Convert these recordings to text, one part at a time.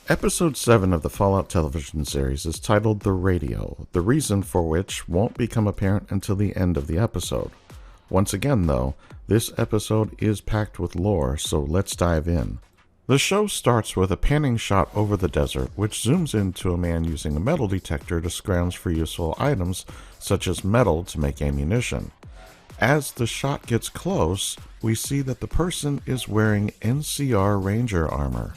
Episode 7 of the Fallout television series is titled The Radio, the reason for which won't become apparent until the end of the episode. Once again, though, this episode is packed with lore, so let's dive in. The show starts with a panning shot over the desert, which zooms into a man using a metal detector to scrounge for useful items, such as metal to make ammunition. As the shot gets close, we see that the person is wearing NCR Ranger armor.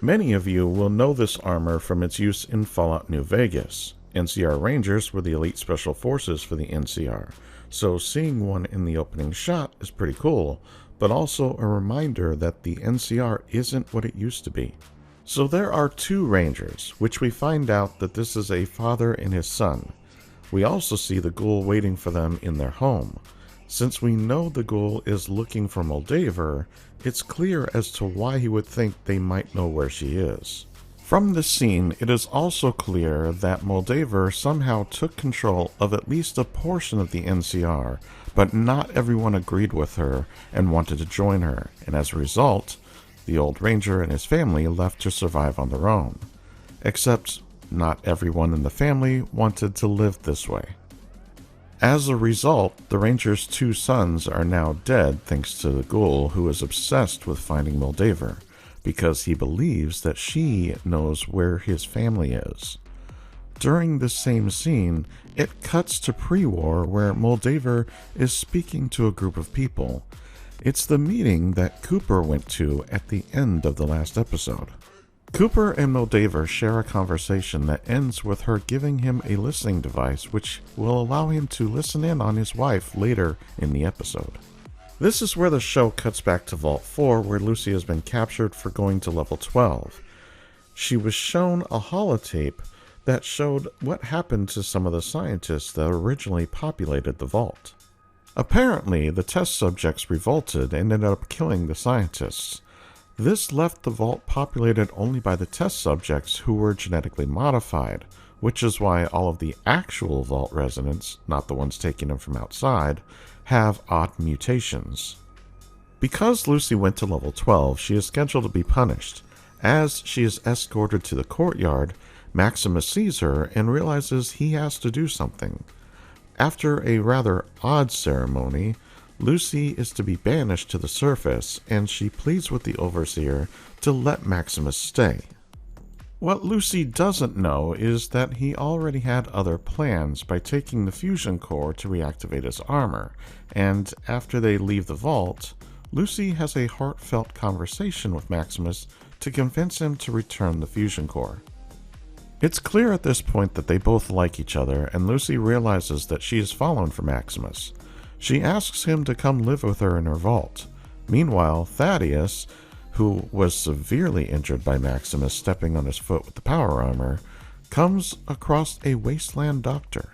Many of you will know this armor from its use in Fallout New Vegas. NCR Rangers were the elite special forces for the NCR, so seeing one in the opening shot is pretty cool, but also a reminder that the NCR isn't what it used to be. So there are two Rangers, which we find out that this is a father and his son. We also see the ghoul waiting for them in their home. Since we know the ghoul is looking for Moldaver, it's clear as to why he would think they might know where she is. From this scene, it is also clear that Moldaver somehow took control of at least a portion of the NCR, but not everyone agreed with her and wanted to join her, and as a result, the old Ranger and his family left to survive on their own. Except, not everyone in the family wanted to live this way. As a result, the Ranger's two sons are now dead thanks to the ghoul who is obsessed with finding Moldaver, because he believes that she knows where his family is. During this same scene, it cuts to pre-war where Moldaver is speaking to a group of people. It's the meeting that Cooper went to at the end of the last episode. Cooper and Moldaver share a conversation that ends with her giving him a listening device which will allow him to listen in on his wife later in the episode. This is where the show cuts back to Vault 4, where Lucy has been captured for going to level 12. She was shown a holotape that showed what happened to some of the scientists that originally populated the vault. Apparently, the test subjects revolted and ended up killing the scientists. This left the vault populated only by the test subjects who were genetically modified, which is why all of the actual vault residents, not the ones taking them from outside, have odd mutations. Because Lucy went to level 12, she is scheduled to be punished. As she is escorted to the courtyard, Maximus sees her and realizes he has to do something. After a rather odd ceremony, Lucy is to be banished to the surface, and she pleads with the Overseer to let Maximus stay. What Lucy doesn't know is that he already had other plans by taking the fusion core to reactivate his armor, and after they leave the vault, Lucy has a heartfelt conversation with Maximus to convince him to return the fusion core. It's clear at this point that they both like each other, and Lucy realizes that she has fallen for Maximus. She asks him to come live with her in her vault. Meanwhile, Thaddius, who was severely injured by Maximus stepping on his foot with the power armor, comes across a wasteland doctor.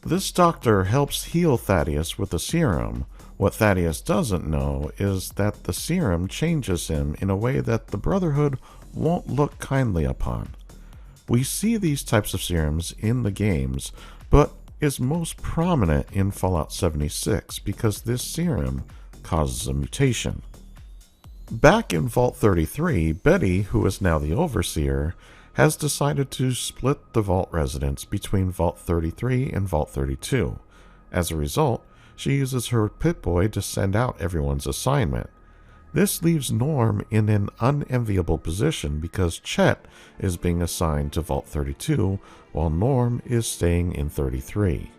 This doctor helps heal Thaddius with a serum. What Thaddius doesn't know is that the serum changes him in a way that the Brotherhood won't look kindly upon. We see these types of serums in the games, but is most prominent in Fallout 76 because this serum causes a mutation. Back in Vault 33, Betty, who is now the Overseer, has decided to split the Vault residents between Vault 33 and Vault 32. As a result, she uses her Pip-Boy to send out everyone's assignment. This leaves Norm in an unenviable position because Chet is being assigned to Vault 32 while Norm is staying in 33.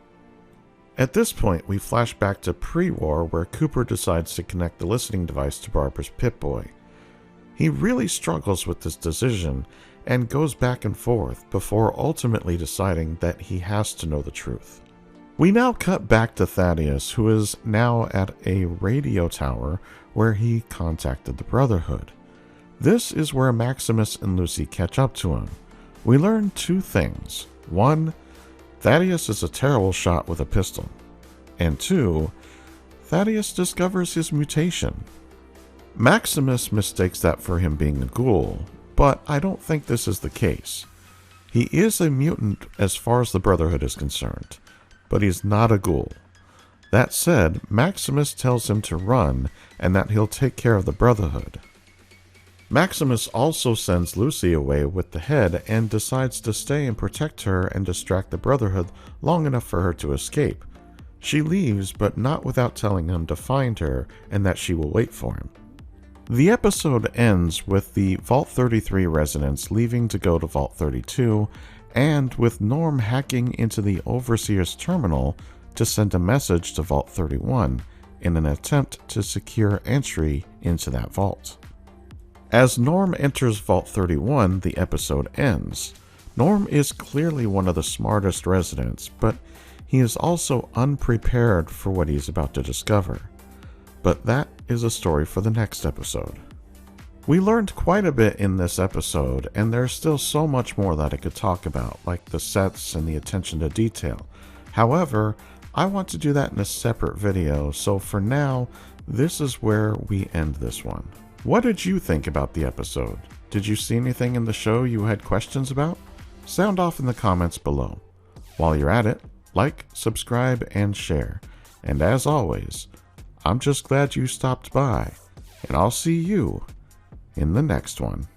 At this point, we flash back to pre-war where Cooper decides to connect the listening device to Barbara's Pip-Boy. He really struggles with this decision and goes back and forth before ultimately deciding that he has to know the truth. We now cut back to Thaddius, who is now at a radio tower where he contacted the Brotherhood. This is where Maximus and Lucy catch up to him. We learn two things. One, Thaddius is a terrible shot with a pistol. And two, Thaddius discovers his mutation. Maximus mistakes that for him being a ghoul, but I don't think this is the case. He is a mutant as far as the Brotherhood is concerned, but he's not a ghoul. That said, Maximus tells him to run and that he'll take care of the Brotherhood. Maximus also sends Lucy away with the head and decides to stay and protect her and distract the Brotherhood long enough for her to escape. She leaves, but not without telling him to find her and that she will wait for him. The episode ends with the Vault 33 residents leaving to go to Vault 32, and with Norm hacking into the Overseer's terminal to send a message to Vault 31 in an attempt to secure entry into that vault. As Norm enters Vault 31, the episode ends. Norm is clearly one of the smartest residents, but he is also unprepared for what he is about to discover. But that is a story for the next episode. We learned quite a bit in this episode, and there's still so much more that I could talk about, like the sets and the attention to detail. However, I want to do that in a separate video, so for now, this is where we end this one. What did you think about the episode? Did you see anything in the show you had questions about? Sound off in the comments below. While you're at it, like, subscribe, and share. And as always, I'm just glad you stopped by, and I'll see you in the next one.